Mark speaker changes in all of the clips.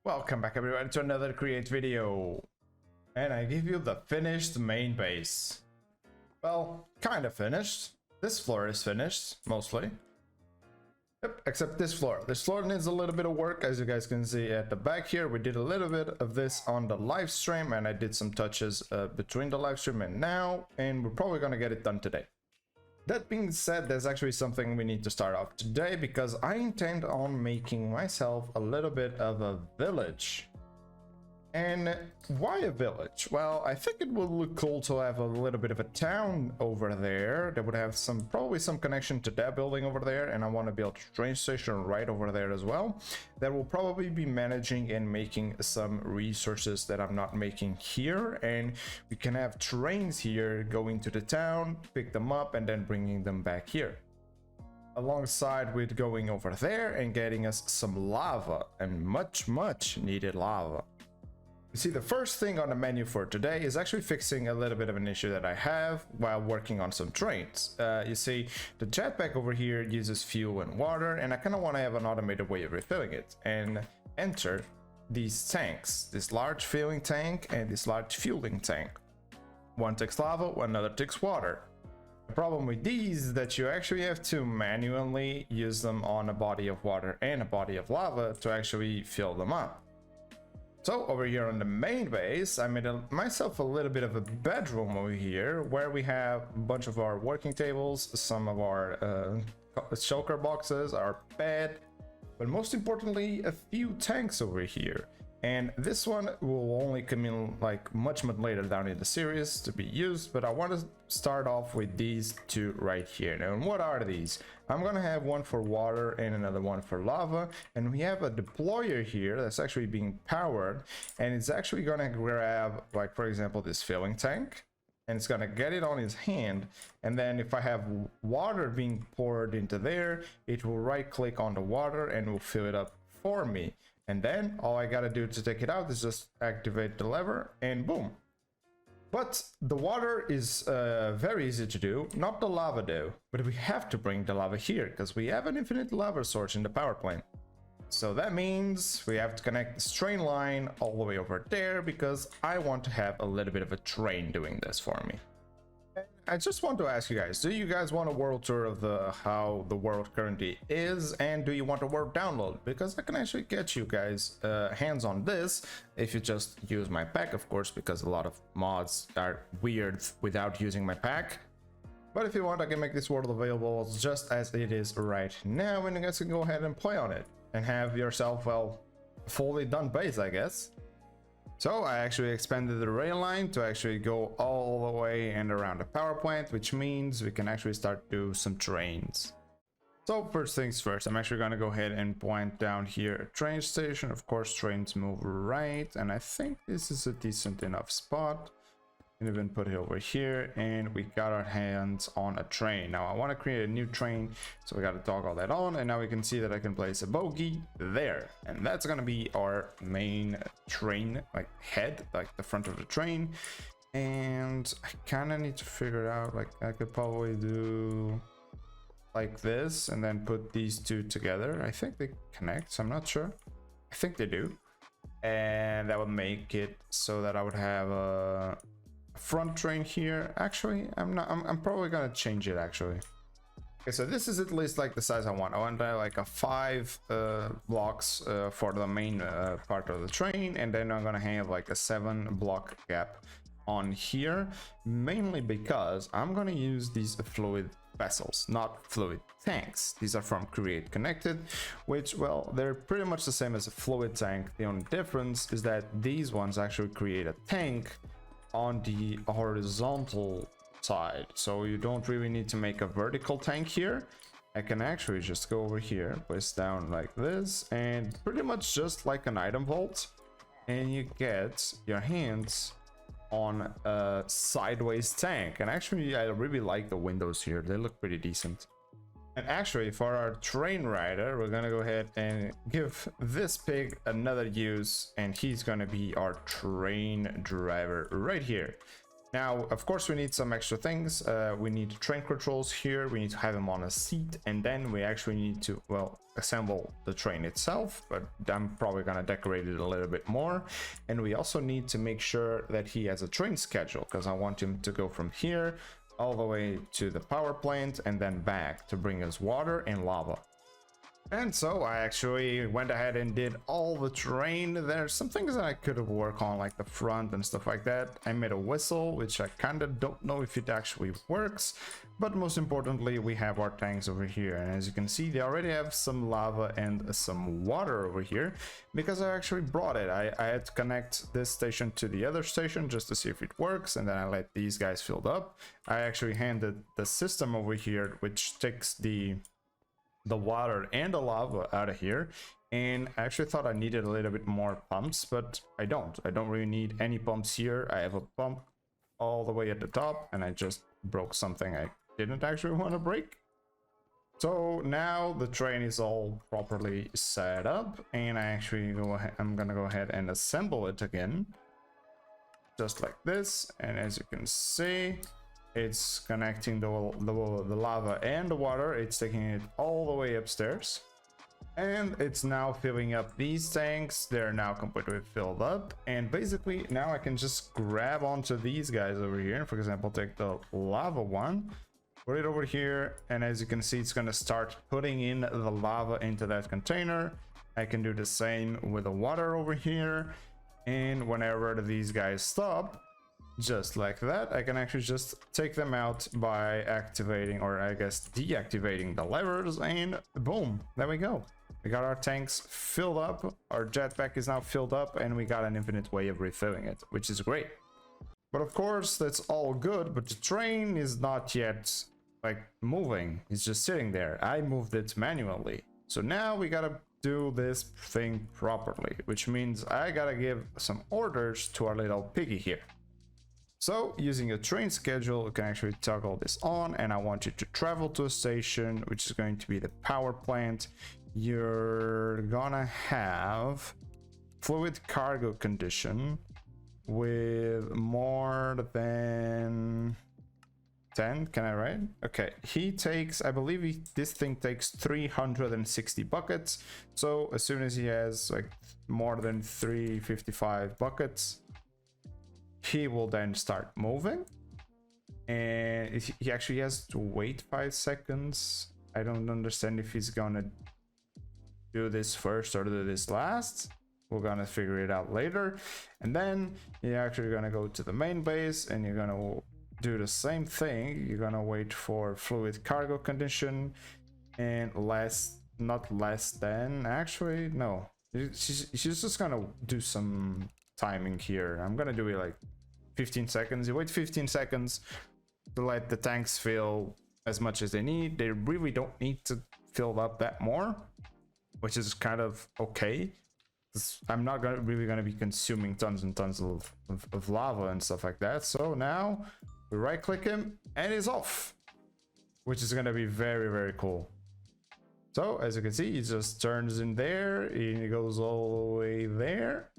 Speaker 1: Welcome back everyone to another Create video. And I give you the finished main base. Well, kind of finished. This floor is finished, mostly. Yep, except this floor. This floor needs a little bit of work, as you guys can see at the back here. We did a little bit of this on the live stream, and I did some touches between the live stream and now, and we're probably gonna get it done today. That being said, there's actually something we need to start off today, because I intend on making myself a little bit of a village. And why a village? Well, I think it would look cool to have a little bit of a town over there that would have probably some connection to that building over there, and I want to build a train station right over there as well. That will probably be managing and making some resources that I'm not making here, and we can have trains here going to the town, pick them up, and then bringing them back here. Alongside with going over there and getting us some lava, and much needed lava. You see, the first thing on the menu for today is actually fixing a little bit of an issue that I have while working on some trains. You see, the jetpack over here uses fuel and water, and I kind of want to have an automated way of refilling it. And enter these tanks, this large filling tank and this large fueling tank. One takes lava, another takes water. The problem with these is that you actually have to manually use them on a body of water and a body of lava to actually fill them up. So over here on the main base, I made myself a little bit of a bedroom over here, where we have a bunch of our working tables, some of our shulker boxes, our bed, but most importantly, a few tanks over here. And this one will only come in like much later down in the series to be used, but I want to start off with these two right here. Now, and what are these? I'm gonna have one for water and another one for lava, and we have a deployer here that's actually being powered, and it's actually gonna grab, like, for example, this filling tank, and it's gonna get it on his hand, and then if I have water being poured into there, it will right click on the water and will fill it up for me. And then all I gotta do to take it out is just activate the lever, and boom. But the water is very easy to do, not the lava though. But we have to bring the lava here, because we have an infinite lava source in the power plant. So that means we have to connect this train line all the way over there, because I want to have a little bit of a train doing this for me. I just want to ask you guys, do you guys want a world tour of how the world currently is, and do you want a world download? Because I can actually get you guys hands on this if you just use my pack, of course, because a lot of mods are weird without using my pack. But if you want, I can make this world available just as it is right now, and you guys can go ahead and play on it and have yourself, well, fully done base, I guess. So I actually expanded the rail line to actually go all the way and around the power plant, which means we can actually start do some trains. So first things first, I'm actually gonna go ahead and point down here a train station. Of course, trains move right, and I think this is a decent enough spot. And even put it over here, and we got our hands on a train. Now I want to create a new train, so we got to toggle that on, and now we can see that I can place a bogie there, and that's gonna be our main train, like head, like the front of the train. And I kind of need to figure out, like, I could probably do like this and then put these two together. I think they connect, so I'm not sure. I think they do, and that would make it so that I would have a front train here. Actually, I'm probably gonna change it actually. Okay, so this is at least like the size I want. I want like a 5 blocks for the main part of the train, and then I'm gonna have like a 7 block gap on here, mainly because I'm gonna use these fluid vessels, not fluid tanks. These are from Create Connected, which, well, they're pretty much the same as a fluid tank. The only difference is that these ones actually create a tank on the horizontal side, so you don't really need to make a vertical tank here. I can actually just go over here, place down like this, and pretty much just like an item vault, and you get your hands on a sideways tank. And actually, I really like the windows here, they look pretty decent. And actually, for our train rider, we're gonna go ahead and give this pig another use, and he's gonna be our train driver right here. Now, of course, we need some extra things. We need train controls here, we need to have him on a seat, and then we actually need to, well, assemble the train itself, but I'm probably gonna decorate it a little bit more. And we also need to make sure that he has a train schedule, because I want him to go from here all the way to the power plant and then back to bring us water and lava. And so I actually went ahead and did all the terrain. There's some things that I could have worked on, like the front and stuff like that. I made a whistle, which I kind of don't know if it actually works, but most importantly, we have our tanks over here. And as you can see, they already have some lava and some water over here, because I actually brought it. I had to connect this station to the other station just to see if it works, and then I let these guys fill up. I actually handed the system over here, which takes the water and the lava out of here, and I actually thought I needed a little bit more pumps, but I don't really need any pumps here. I have a pump all the way at the top, and I just broke something I didn't actually want to break. So now the train is all properly set up, and I'm gonna go ahead and assemble it again, just like this. And as you can see, it's connecting the lava and the water. It's taking it all the way upstairs, and it's now filling up these tanks. They're now completely filled up, and basically now I can just grab onto these guys over here. For example, take the lava one, put it over here, and as you can see, it's going to start putting in the lava into that container. I can do the same with the water over here, and whenever these guys stop, just like that, I can actually just take them out by activating, or I guess deactivating, the levers, and boom, there we go. We got our tanks filled up, our jetpack is now filled up, and we got an infinite way of refilling it, which is great. But of course, that's all good, but the train is not yet like moving. It's just sitting there. I moved it manually. So now we gotta do this thing properly, which means I gotta give some orders to our little piggy here. So using a train schedule, you can actually toggle this on, and I want you to travel to a station, which is going to be the power plant. You're gonna have fluid cargo condition with more than 10. Can I write? Okay, he takes, I believe this thing takes 360 buckets. So as soon as he has like more than 355 buckets, he will then start moving, and he actually has to wait 5 seconds. I don't understand if he's gonna do this first or do this last. We're gonna figure it out later. And then you're actually gonna go to the main base, and you're gonna do the same thing. You're gonna wait for fluid cargo condition, and not less than, actually no, she's just gonna do some timing here. I'm gonna do it like 15 seconds. You wait 15 seconds to let the tanks fill as much as they need. They really don't need to fill up that more, which is kind of okay. I'm not really gonna be consuming tons and tons of lava and stuff like that. So now we right click him and he's off, which is gonna be very, very cool. So as you can see, he just turns in there and he goes all the way there.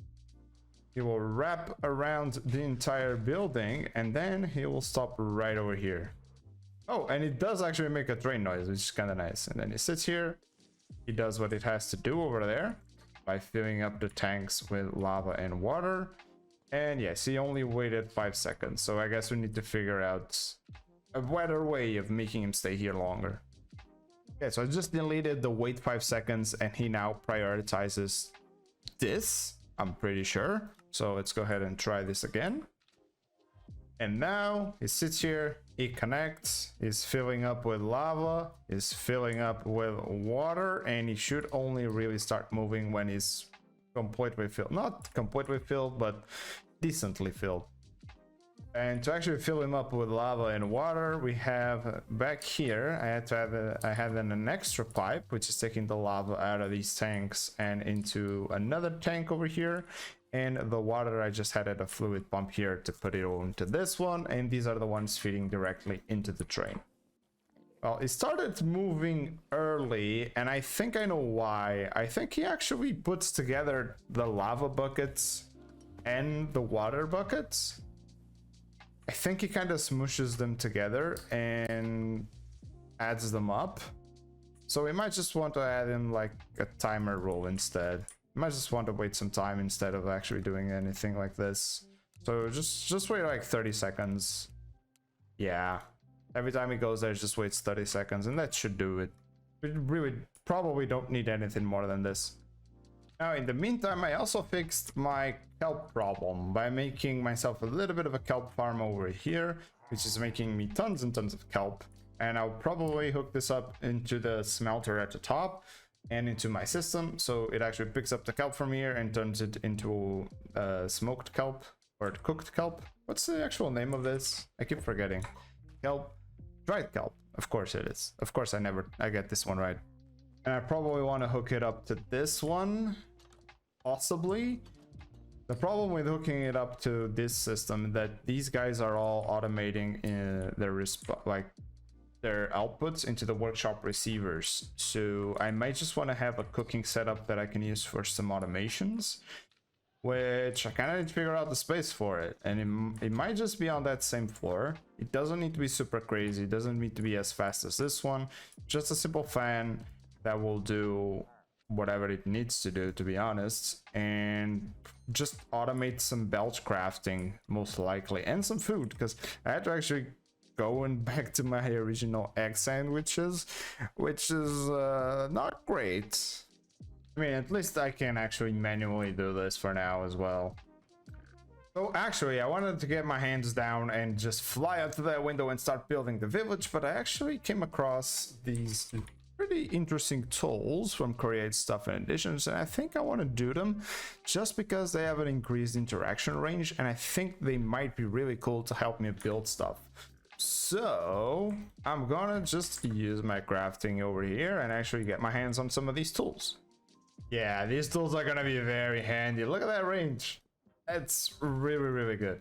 Speaker 1: He will wrap around the entire building, and then he will stop right over here. Oh, and it does actually make a train noise, which is kind of nice. And then he sits here. He does what it has to do over there by filling up the tanks with lava and water. And yes, he only waited 5 seconds. So I guess we need to figure out a better way of making him stay here longer. Okay, so I just deleted the wait 5 seconds, and he now prioritizes this, I'm pretty sure. So let's go ahead and try this again. And now he sits here, he connects, he's filling up with lava, he's filling up with water, and he should only really start moving when he's completely filled. Not completely filled, but decently filled. And to actually fill him up with lava and water, we have back here, I had an extra pipe, which is taking the lava out of these tanks and into another tank over here. And the water, I just had a fluid pump here to put it all into this one. And these are the ones feeding directly into the train. Well, it started moving early, and I think I know why. I think he actually puts together the lava buckets and the water buckets. I think he kind of smooshes them together and adds them up. So we might just want to add in like a timer rule instead. We might just want to wait some time instead of actually doing anything like this. So just wait like 30 seconds. Yeah. Every time he goes there, it just waits 30 seconds, and that should do it. We really probably don't need anything more than this. Now, in the meantime, I also fixed my kelp problem by making myself a little bit of a kelp farm over here, which is making me tons and tons of kelp. And I'll probably hook this up into the smelter at the top and into my system, so it actually picks up the kelp from here and turns it into smoked kelp or cooked kelp. What's the actual name of this? I keep forgetting. Kelp. Dried kelp. Of course it is. Of course I get this one right. And I probably want to hook it up to this one, possibly. The problem with hooking it up to this system is that these guys are all automating in their their outputs into the workshop receivers. So I might just want to have a cooking setup that I can use for some automations, which I kind of need to figure out the space for it. And it might just be on that same floor. It doesn't need to be super crazy. It doesn't need to be as fast as this one. Just a simple fan that will do whatever it needs to do, to be honest, and just automate some belch crafting most likely, and some food, because I had to actually going back to my original egg sandwiches, which is not great. I mean, at least I can actually manually do this for now as well. So actually, I wanted to get my hands down and just fly out to that window and start building the village, but I actually came across these pretty interesting tools from Create Stuff and Additions, and I think I want to do them just because they have an increased interaction range, and I think they might be really cool to help me build stuff. So I'm gonna just use my crafting over here and actually get my hands on some of these tools. Yeah, these tools are gonna be very handy. Look at that range. That's really good.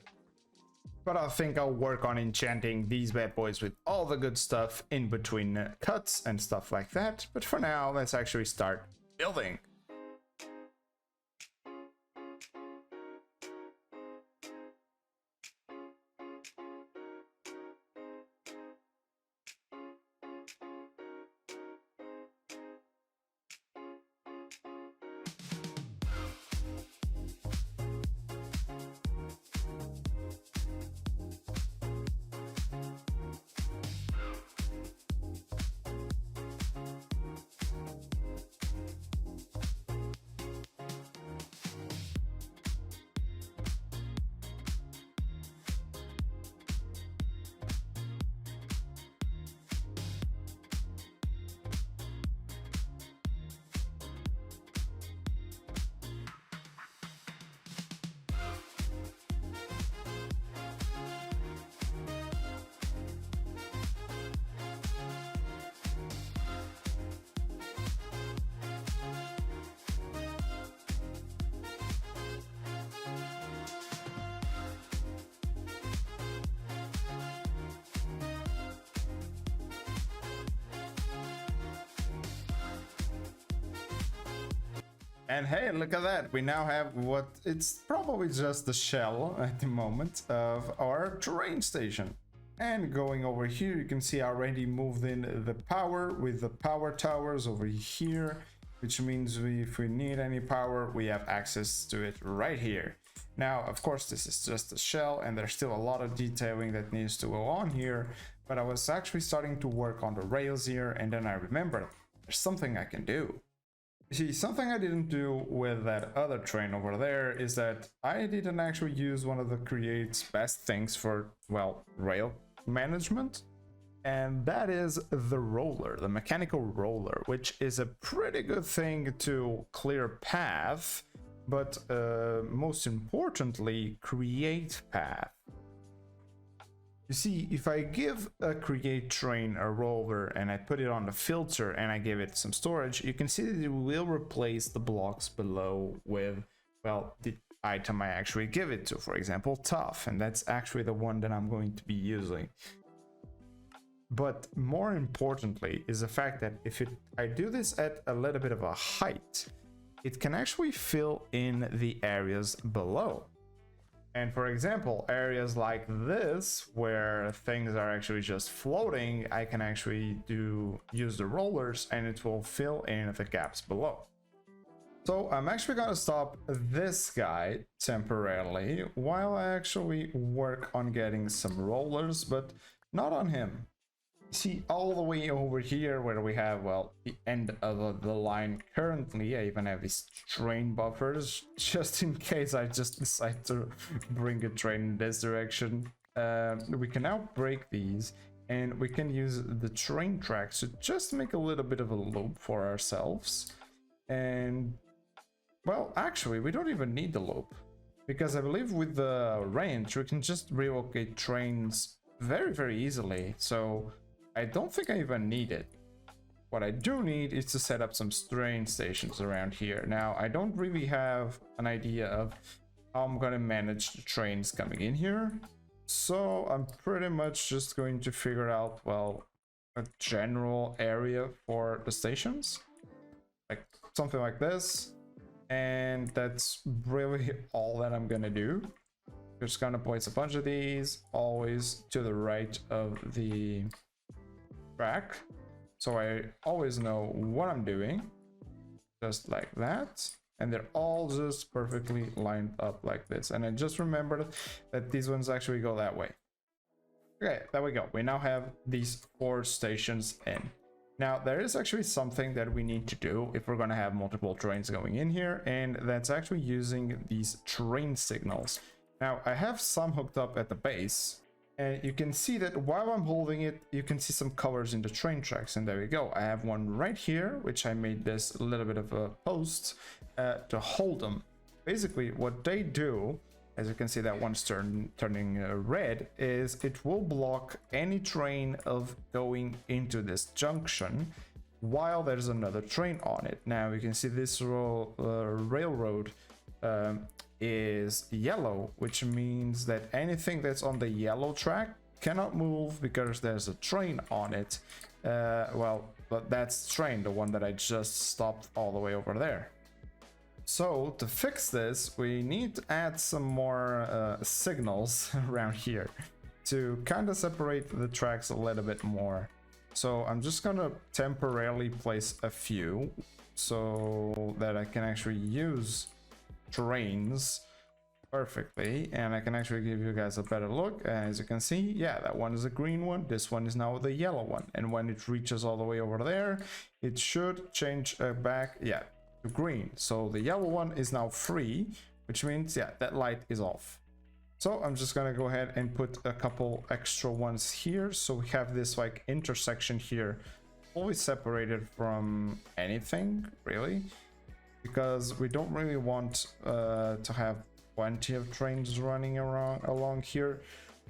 Speaker 1: But I think I'll work on enchanting these bad boys with all the good stuff in between cuts and stuff like that. But for now, let's actually start building. And hey, look at that. We now have what it's probably just the shell at the moment of our terrain station. And going over here, you can see I already moved in the power with the power towers over here, which means if we need any power, we have access to it right here. Now, of course, this is just a shell and there's still a lot of detailing that needs to go on here, but I was actually starting to work on the rails here, and then I remembered there's something I can do. See, something I didn't do with that other train over there is that I didn't actually use one of the Create's best things for, well, rail management, and that is the roller, the mechanical roller, which is a pretty good thing to clear path, but most importantly, create path. You see, if I give a create train a roller and I put it on the filter and I give it some storage, you can see that it will replace the blocks below with, well, the item I actually give it to, for example, tough, and that's actually the one that I'm going to be using. But more importantly is the fact that if I do this at a little bit of a height, it can actually fill in the areas below. And for example, areas like this, where things are actually just floating, I can actually use the rollers and it will fill in the gaps below. So I'm actually gonna stop this guy temporarily while I actually work on getting some rollers, but not on him. See, all the way over here where we have, well, the end of the line currently, I even have these train buffers just in case I just decide to bring a train in this direction. We can now break these and we can use the train tracks to just make a little bit of a loop for ourselves. And well, actually, we don't even need the loop, because I believe with the range we can just relocate trains very, very easily. So I don't think I even need it. What I do need is to set up some train stations around here. Now, I don't really have an idea of how I'm gonna manage the trains coming in here. So I'm pretty much just going to figure out, well, a general area for the stations. Like something like this. And that's really all that I'm gonna do. Just gonna place a bunch of these always to the right of the track, so I always know what I'm doing, just like that. And they're all just perfectly lined up like this. And I just remembered that these ones actually go that way. Okay, there we go. We now have these 4 stations in. Now, there is actually something that we need to do if we're going to have multiple trains going in here, and that's actually using these train signals. Now, I have some hooked up at the base, and you can see that while I'm holding it, you can see some colors in the train tracks, and there we go. I have one right here, which I made this little bit of a post to hold them. Basically, what they do, as you can see that one's turning red, is it will block any train of going into this junction while there's another train on it. Now you can see this railroad is yellow, which means that anything that's on the yellow track cannot move because there's a train on it. Well, but that's train, the one that I just stopped all the way over there. So to fix this, we need to add some more signals around here to kind of separate the tracks a little bit more. So I'm just gonna temporarily place a few so that I can actually use trains perfectly, and I can actually give you guys a better look. As you can see, yeah, that one is a green one, this one is now the yellow one, and when it reaches all the way over there, it should change back, yeah, green. So the yellow one is now free, which means, yeah, that light is off. So I'm just gonna go ahead and put a couple extra ones here, so we have this like intersection here always separated from anything really, because we don't really want to have plenty of trains running along here.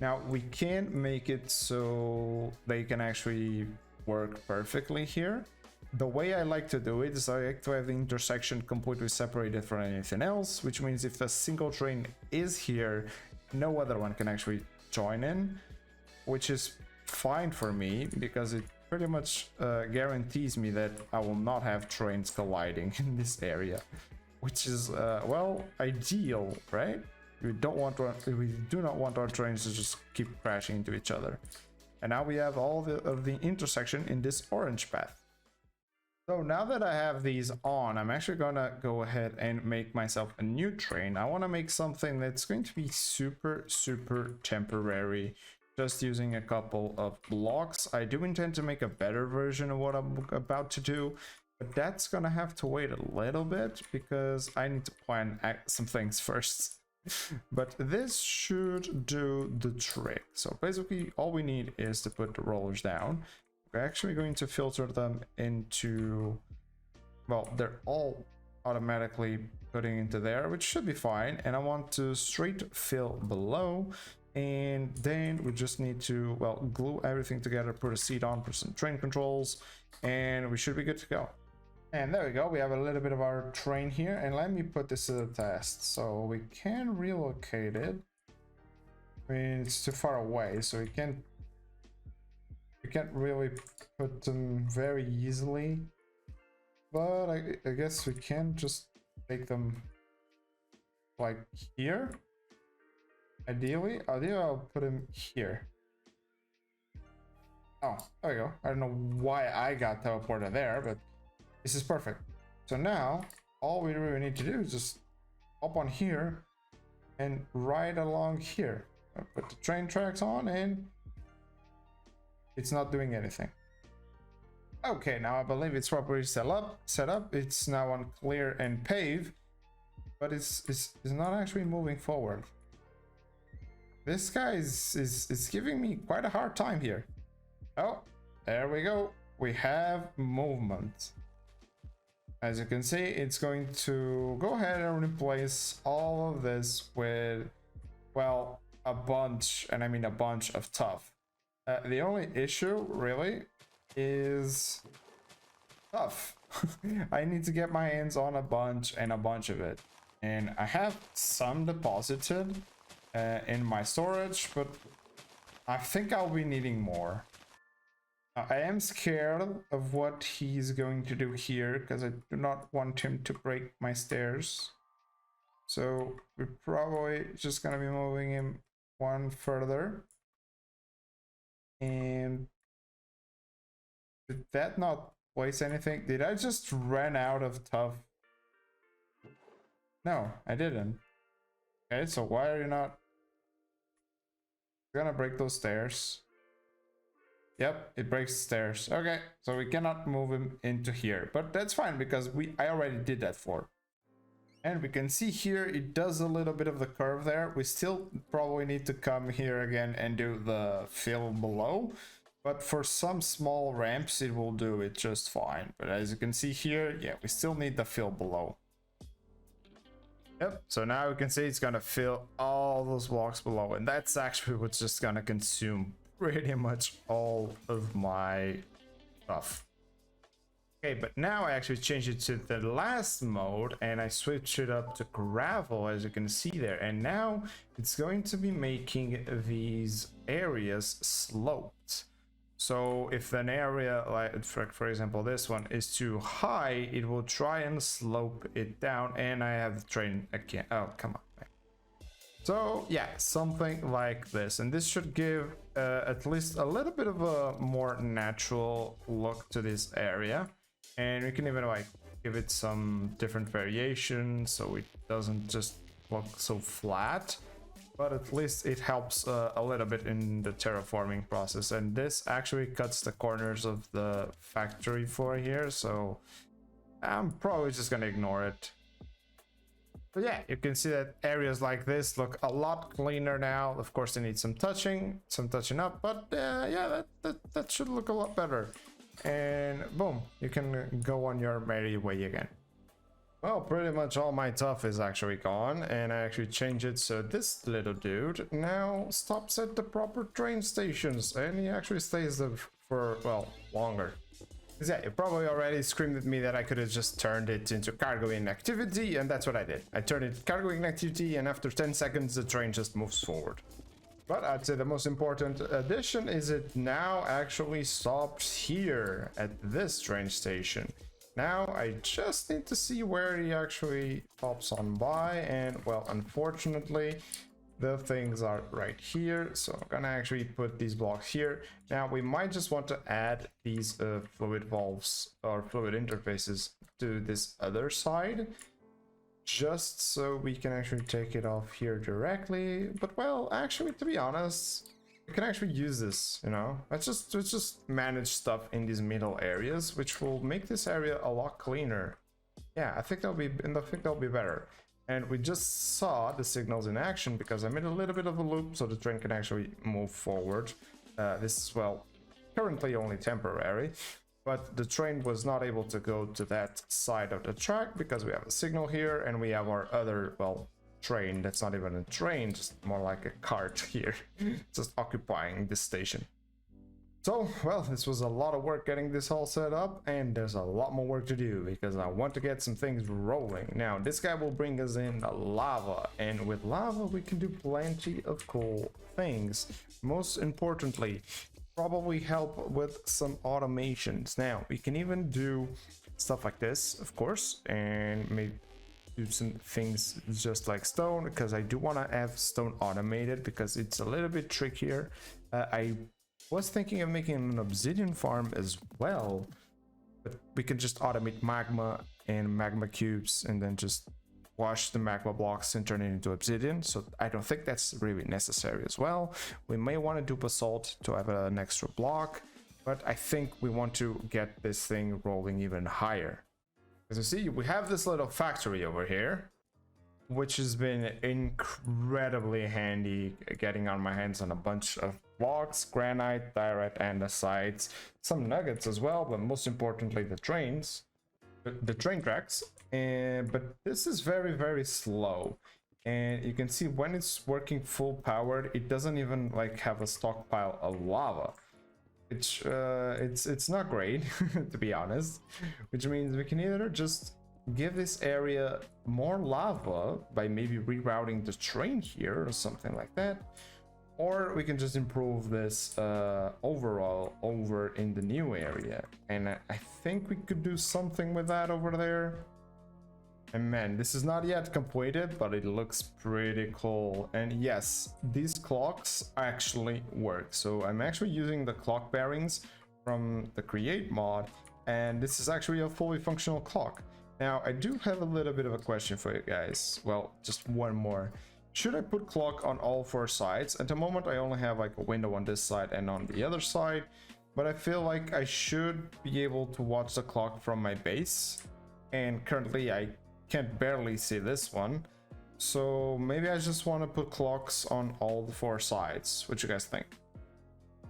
Speaker 1: Now we can make it so they can actually work perfectly here. The way I like to do it is I like to have the intersection completely separated from anything else, which means if a single train is here, no other one can actually join in, which is fine for me because it pretty much guarantees me that I will not have trains colliding in this area, which is well, ideal, right? We do not want our trains to just keep crashing into each other. And now we have all of the intersection in this orange path. So now that I have these on, I'm actually gonna go ahead and make myself a new train. I want to make something that's going to be super temporary, just using a couple of blocks. I do intend to make a better version of what I'm about to do, but that's gonna have to wait a little bit because I need to plan some things first. But this should do the trick. So basically all we need is to put the rollers down. We're actually going to filter them into, well, they're all automatically putting into there, which should be fine. And I want to straight fill below, and then we just need to, well, glue everything together, put a seat on, put some train controls, and we should be good to go. And there we go, we have a little bit of our train here, and let me put this to the test. So we can relocate it. I mean, it's too far away, so we can't really put them very easily, but I guess we can just take them like here. Ideally, I'll put him here. Oh, there we go. I don't know why I got teleported there, but this is perfect. So now, all we really need to do is just hop on here and ride along here. I'll put the train tracks on and it's not doing anything. Okay, now I believe it's properly set up. It's now on clear and pave, but it's not actually moving forward. This guy is giving me quite a hard time here. Oh, there we go. We have movement. As you can see, it's going to go ahead and replace all of this with, well, a bunch, and I mean a bunch of tough. The only issue, really, is tough. I need to get my hands on a bunch of it. And I have some deposited in my storage, but I think I'll be needing more. I am scared of what he's going to do here because I do not want him to break my stairs. So we're probably just gonna be moving him one further. And did that not place anything? Did I just run out of tough? No, I didn't. Okay, so why are you not gonna break those stairs? Yep, it breaks the stairs. Okay, so we cannot move him into here, but that's fine because I already did that for. And we can see here it does a little bit of the curve there. We still probably need to come here again and do the fill below, but for some small ramps it will do it just fine. But as you can see here, yeah, we still need the fill below. Yep, so now we can see it's gonna fill all those blocks below, and that's actually what's just gonna consume pretty much all of my stuff. Okay, but now I actually changed it to the last mode and I switched it up to gravel, as you can see there, and now it's going to be making these areas sloped. So if an area, like for example this one, is too high, it will try and slope it down. And I have the train again. Oh, come on. So yeah, something like this, and this should give at least a little bit of a more natural look to this area. And we can even like give it some different variations so it doesn't just look so flat, but at least it helps a little bit in the terraforming process. And this actually cuts the corners of the factory floor here, so I'm probably just gonna ignore it. But yeah, you can see that areas like this look a lot cleaner now. Of course, they need some touching up, but yeah, that should look a lot better. And boom, you can go on your merry way again. Well, pretty much all my stuff is actually gone, and I actually changed it so this little dude now stops at the proper train stations, and he actually stays there for, well, longer. Because yeah, you probably already screamed at me that I could have just turned it into cargo inactivity, and that's what I did. I turned it cargo inactivity, and after 10 seconds the train just moves forward. But I'd say the most important addition is it now actually stops here at this train station. Now I just need to see where he actually pops on by, and well, unfortunately the things are right here, so I'm gonna actually put these blocks here. Now we might just want to add these fluid valves or fluid interfaces to this other side, just so we can actually take it off here directly. But well, actually, to be honest, we can actually use this, you know. Let's just manage stuff in these middle areas, which will make this area a lot cleaner. Yeah, I think that'll be better. And we just saw the signals in action because I made a little bit of a loop so the train can actually move forward. This is, well, currently only temporary, but the train was not able to go to that side of the track because we have a signal here and we have our other, well, train that's not even a train, just more like a cart here, just occupying this station. So, well, this was a lot of work getting this all set up, and there's a lot more work to do because I want to get some things rolling. Now, this guy will bring us in lava, and with lava we can do plenty of cool things. Most importantly, probably help with some automations. Now, we can even do stuff like this, of course, and maybe do some things just like stone, because I do want to have stone automated because it's a little bit trickier. I was thinking of making an obsidian farm as well, but we can just automate magma and magma cubes and then just wash the magma blocks and turn it into obsidian. So I don't think that's really necessary as well. We may want to do basalt to have an extra block, but I think we want to get this thing rolling even higher. As you see, we have this little factory over here, which has been incredibly handy, getting on my hands on a bunch of blocks, granite, diorite, andesites, some nuggets as well, but most importantly the trains, the train tracks. But this is very, very slow, and you can see when it's working full powered, it doesn't even like have a stockpile of lava. It's not great to be honest, which means we can either just give this area more lava by maybe rerouting the train here or something like that, or we can just improve this overall over in the new area, and I think we could do something with that over there. And man, this is not yet completed, but it looks pretty cool. And yes, these clocks actually work. So I'm actually using the clock bearings from the create mod, and this is actually a fully functional clock. Now, I do have a little bit of a question for you guys. Well, just one more. Should I put clock on all 4 sides? At the moment, I only have like a window on this side and on the other side, but I feel like I should be able to watch the clock from my base. And currently I can't barely see this one, so maybe I just want to put clocks on all the 4 sides. What you guys think?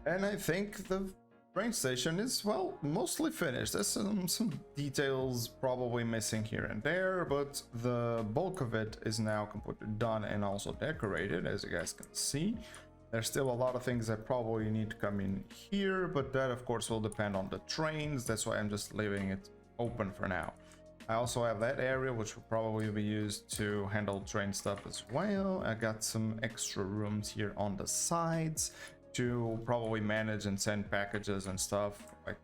Speaker 1: And I think the train station is, well, mostly finished. There's some details probably missing here and there, but the bulk of it is now completely done and also decorated, as you guys can see. There's still a lot of things that probably need to come in here, but that of course will depend on the trains. That's why I'm just leaving it open for now. I also have that area which will probably be used to handle train stuff as well. I got some extra rooms here on the sides to probably manage and send packages and stuff, like,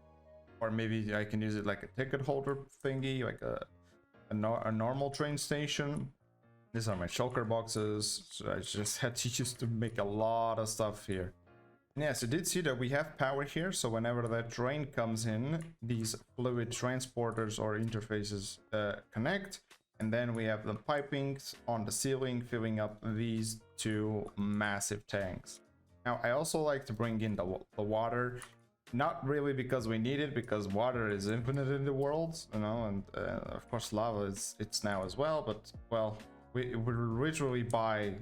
Speaker 1: or maybe I can use it like a ticket holder thingy, like a normal train station. These are my shulker boxes, so I just had to use to make a lot of stuff here. Yes, you did see that we have power here, so whenever that train comes in, these fluid transporters or interfaces connect, and then we have the pipings on the ceiling filling up these 2 massive tanks. Now, I also like to bring in the water, not really because we need it, because water is infinite in the world, you know, and of course lava it's now as well, but well, we're literally by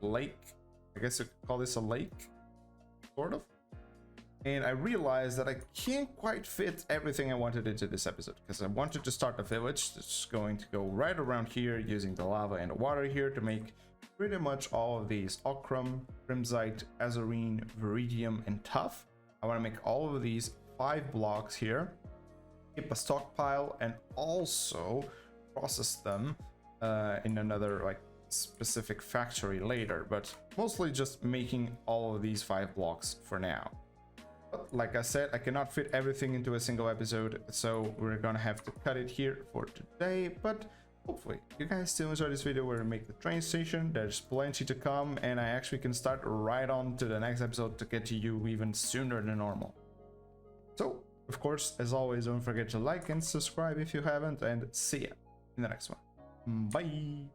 Speaker 1: lake. I guess you could call this a lake. Sort of. And I realized that I can't quite fit everything I wanted into this episode, because I wanted to start a village that's going to go right around here using the lava and the water here to make pretty much all of these ochrum, crimsite, azurine, viridium, and tuff. I want to make all of these 5 blocks here, keep a stockpile, and also process them in another like specific factory later, but mostly just making all of these 5 blocks for now. But like I said, I cannot fit everything into a single episode, so we're gonna have to cut it here for today. But hopefully you guys still enjoy this video where we make the train station. There's plenty to come, and I actually can start right on to the next episode to get to you even sooner than normal. So of course, as always, don't forget to like and subscribe if you haven't, and see ya in the next one. Bye.